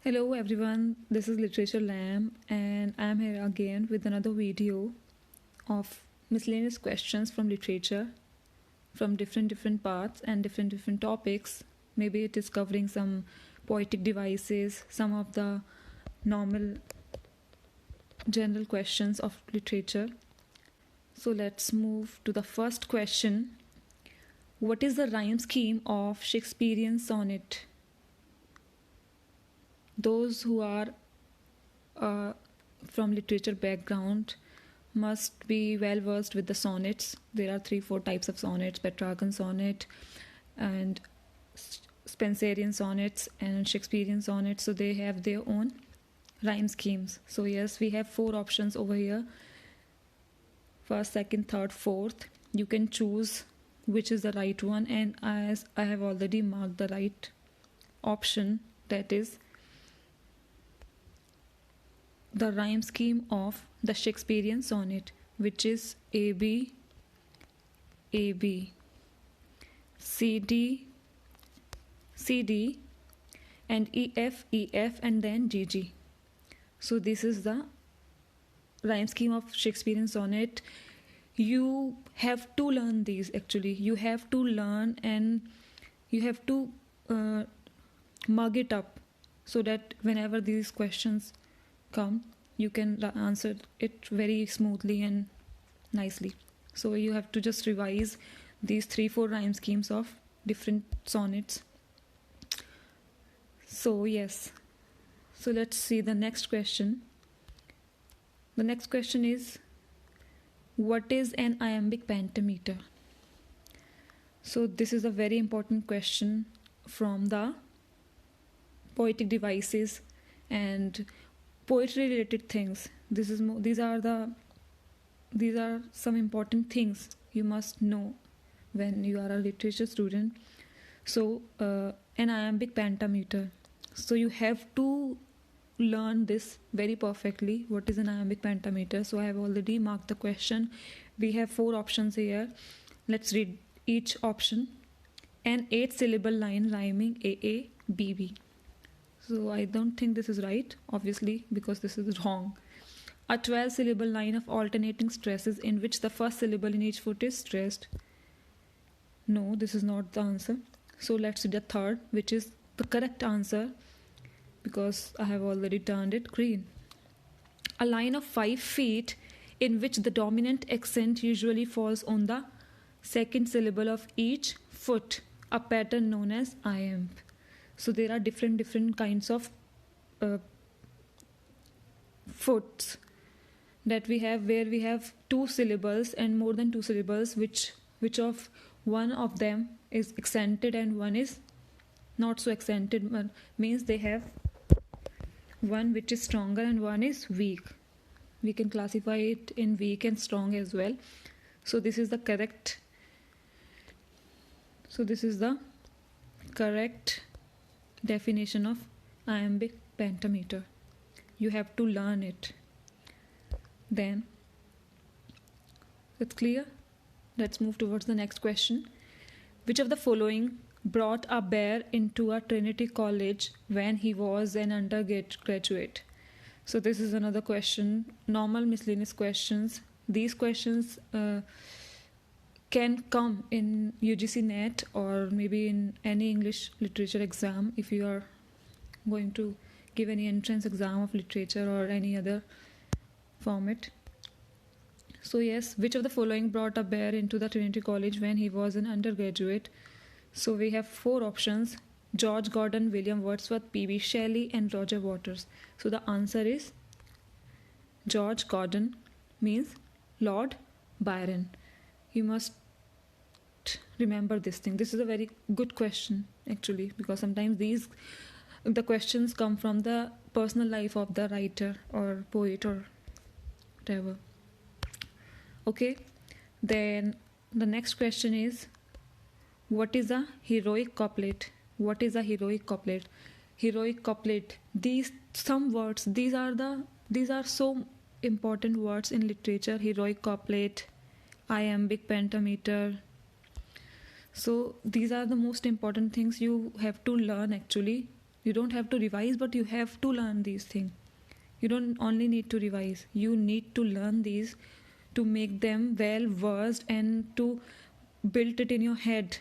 Hello everyone, this is Literature Lamb and I am here again with another video of miscellaneous questions from literature from different parts and different topics. Maybe it is covering some poetic devices, some of the normal general questions of literature. So let's move to the first question. What is the rhyme scheme of Shakespearean sonnet? Those who are from literature background must be well versed with the sonnets. There are 3-4 types of sonnets: Petrarchan sonnet and Spenserian sonnets and Shakespearean sonnets. So they have their own rhyme schemes. So yes, we have 4 options over here: first, second, third, fourth. You can choose which is the right one, and as I have already marked the right option, that is the rhyme scheme of the Shakespearean sonnet, which is AB, AB, CD, CD, and EF, EF, and then GG. So this is the rhyme scheme of Shakespearean sonnet. You have to learn these actually. You have to learn and you have to mug it up so that whenever these questions come, you can answer it very smoothly and nicely. So you have to just revise these 3-4 rhyme schemes of different sonnets. So yes, so let's see the next question. The next question is, what is an iambic pentameter? So this is a very important question from the poetic devices and poetry related things. These are some important things you must know when you are a literature student. So an iambic pentameter, so you have to learn this very perfectly. What is an iambic pentameter? So I have already marked the question. We have 4 options here. Let's read each option. An 8-syllable line rhyming AA BB. So I don't think this is right, obviously, because this is wrong. A 12-syllable line of alternating stresses in which the first syllable in each foot is stressed. No, this is not the answer. So let's see the third, which is the correct answer, because I have already turned it green. A line of 5 feet in which the dominant accent usually falls on the second syllable of each foot, a pattern known as iamb. So there are different kinds of foots that we have, where we have 2 syllables and more than 2 syllables, which of one of them is accented and one is not so accented, means they have one which is stronger and one is weak. We can classify it in weak and strong as well. So this is the correct definition of iambic pentameter. You have to learn it. Then it's clear. Let's move towards the next question. Which of the following brought a bear into a Trinity College when he was an undergraduate? So this is another question. Normal miscellaneous questions. These questions can come in UGC NET or maybe in any English literature exam if you are going to give any entrance exam of literature or any other format. So yes, which of the following brought a bear into the Trinity College when he was an undergraduate? So we have 4 options: George Gordon, William Wordsworth, P.B. Shelley, and Roger Waters. So the answer is George Gordon, means Lord Byron. You must remember this thing. This is a very good question actually, because sometimes the questions come from the personal life of the writer or poet or whatever. Okay, then the next question is, what is a heroic couplet? What is a heroic couplet? Heroic couplet, these are so important words in literature: heroic couplet, iambic pentameter. So these are the most important things you have to learn actually You don't have to revise, but you have to learn these things. You don't only need to revise, you need to learn these to make them well versed and to build it in your head,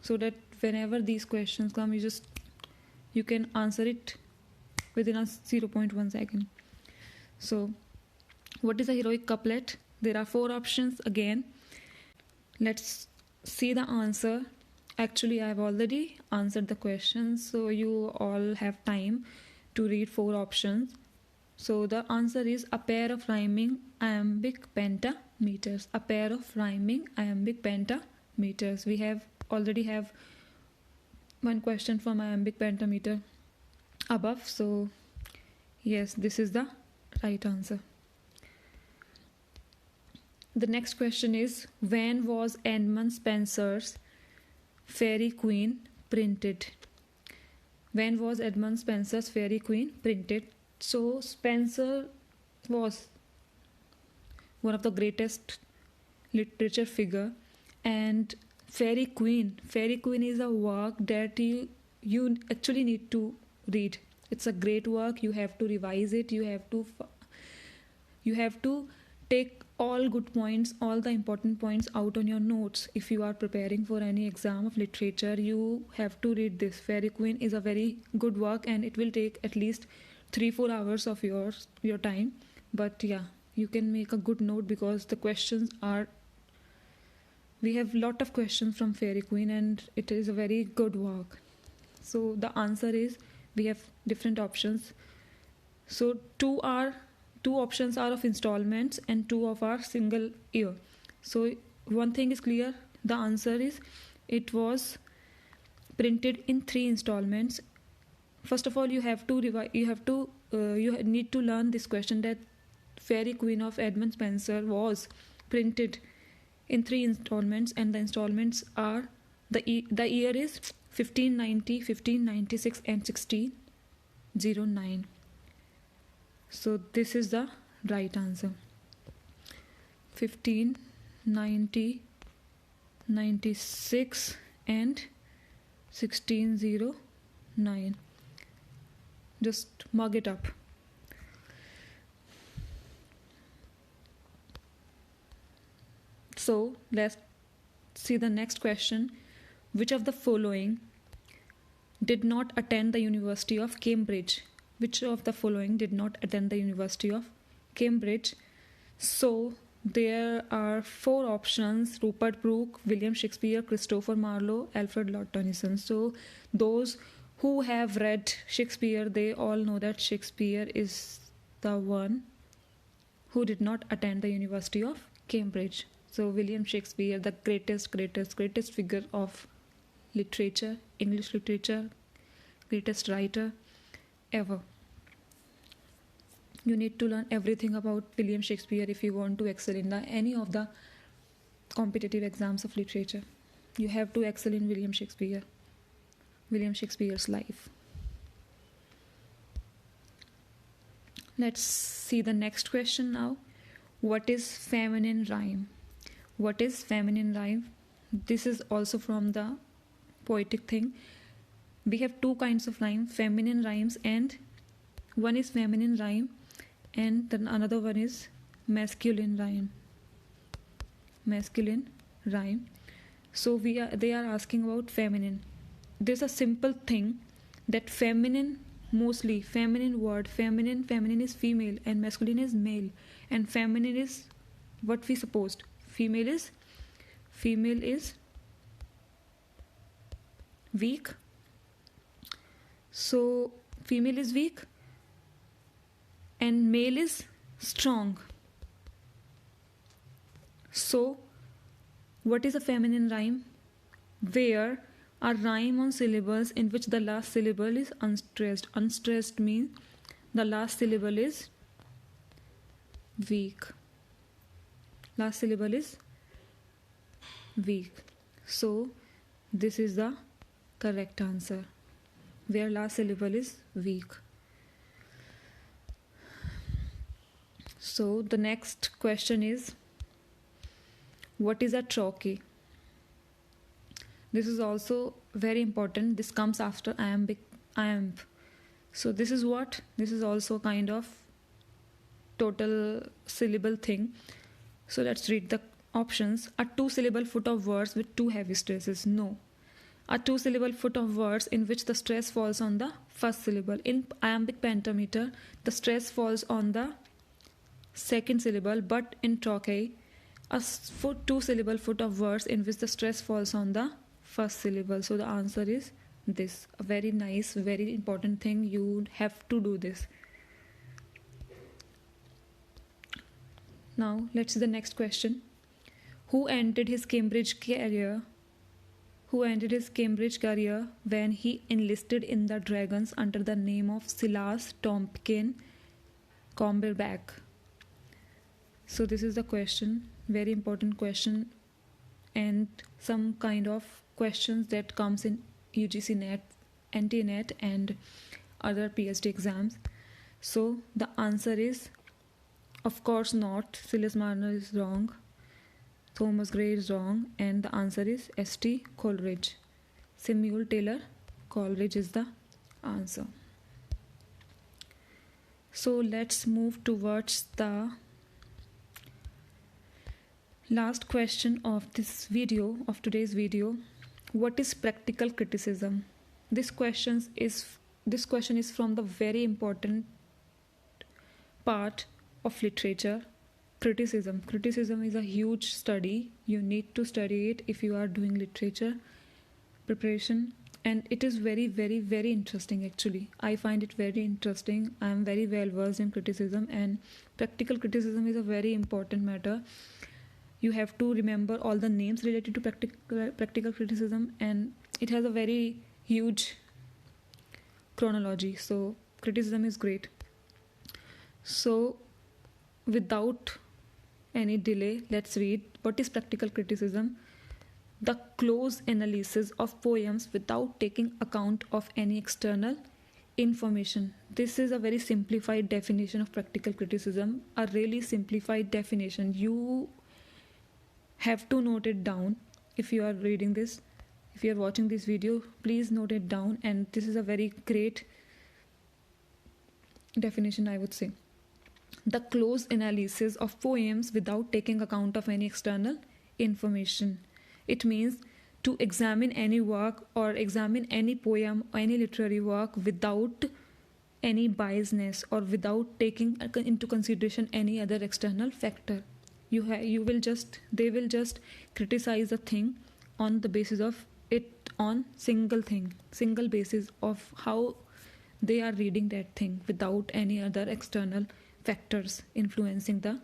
so that whenever these questions come, you can answer it within a 0.1 second. So what is a heroic couplet? There are 4 options again. Let's see the answer. Actually, I've already answered the question, so you all have time to read 4 options. So the answer is a pair of rhyming iambic pentameters. A pair of rhyming iambic pentameters. We already have one question from iambic pentameter above. So yes, this is the right answer. The next question is, when was Edmund Spenser's Fairy Queen printed? When was Edmund Spenser's Fairy Queen printed? So Spenser was one of the greatest literature figure, and Fairy Queen is a work that you actually need to read. It's a great work. You have to revise it. You have to take all good points, all the important points out on your notes. If you are preparing for any exam of literature, you have to read this. Fairy Queen is a very good work, and it will take at least 3-4 hours of your time. But yeah, you can make a good note, because the questions are, we have lot of questions from Fairy Queen, and it is a very good work. So the answer is, we have different options. So two options are of installments and 2 of our single year. So one thing is clear, the answer is, it was printed in 3 installments. First of all, you need to learn this question, that Fairy Queen of Edmund Spenser was printed in 3 installments, and the installments are, the year is 1590, 1596 and 1609. So this is the right answer. 1590, 96 and 1609. Just mug it up. So let's see the next question. Which of the following did not attend the University of Cambridge? Which of the following did not attend the University of Cambridge? So there are 4 options: Rupert Brooke, William Shakespeare, Christopher Marlowe, Alfred Lord Tennyson. So those who have read Shakespeare, they all know that Shakespeare is the one who did not attend the University of Cambridge. So William Shakespeare, the greatest figure of literature, English literature, greatest writer ever. You need to learn everything about William Shakespeare if you want to excel in any of the competitive exams of literature. You have to excel in William Shakespeare's life. Let's see the next question now. What is feminine rhyme? What is feminine rhyme? This is also from the poetic thing. We have 2 kinds of rhyme, feminine rhymes, and one is feminine rhyme and then another one is masculine rhyme. So they are asking about feminine. There's a simple thing, that feminine, mostly feminine word, feminine is female and masculine is male, and feminine is what we supposed. Female is weak. So female is weak and male is strong. So what is a feminine rhyme? Where a rhyme on syllables in which the last syllable is unstressed. Unstressed means the last syllable is weak. So this is the correct answer, where last syllable is weak. So the next question is, what is a trochee? This is also very important. This comes after iamb. So this is also kind of total syllable thing. So let's read the options. A two-syllable foot of words with two heavy stresses. No. A two-syllable foot of words in which the stress falls on the first syllable. In iambic pentameter, the stress falls on the second syllable, but in trochee, a two-syllable foot of words in which the stress falls on the first syllable. So the answer is this. A very nice, very important thing. You have to do this. Now let's see the next question. Who ended his Cambridge career when he enlisted in the Dragons under the name of Silas Tompkin Comberback? So this is the question, very important question, and some kind of questions that comes in UGC NET, NT-NET and other PhD exams. So the answer is, of course not, Silas Marner is wrong, Thomas Gray is wrong, and the answer is S.T. Coleridge. Samuel Taylor Coleridge is the answer. So let's move towards the last question of this video, of today's video. What is practical criticism? This question is from the very important part of literature. Criticism is a huge study. You need to study it if you are doing literature preparation, and it is very, very, very interesting. Actually, I find it very interesting. I am very well versed in criticism, and practical criticism is a very important matter. You have to remember all the names related to practical criticism, and it has a very huge chronology. So criticism is great. So without any delay, let's read. What is practical criticism? The close analysis of poems without taking account of any external information. This is a very simplified definition of practical criticism, a really simplified definition. You have to note it down. If you are reading this, if you are watching this video, please note it down, and this is a very great definition, I would say. The close analysis of poems without taking account of any external information. It means to examine any work or examine any poem or any literary work without any biasness or without taking into consideration any other external factor. They will just criticize a thing on the basis of it, on single basis of how they are reading that thing without any other external factors influencing the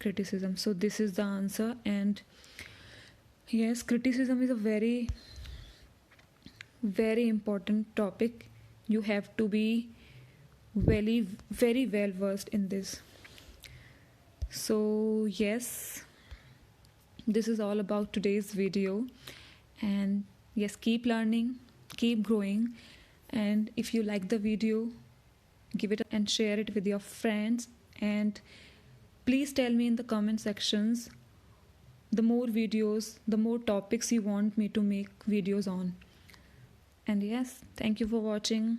criticism. So this is the answer. And yes, criticism is a very, very important topic. You have to be very, very well versed in this. So yes, this is all about today's video. And yes, keep learning, keep growing, and if you like the video, give it and share it with your friends. And please tell me in the comment sections the more videos, the more topics you want me to make videos on. And yes, thank you for watching.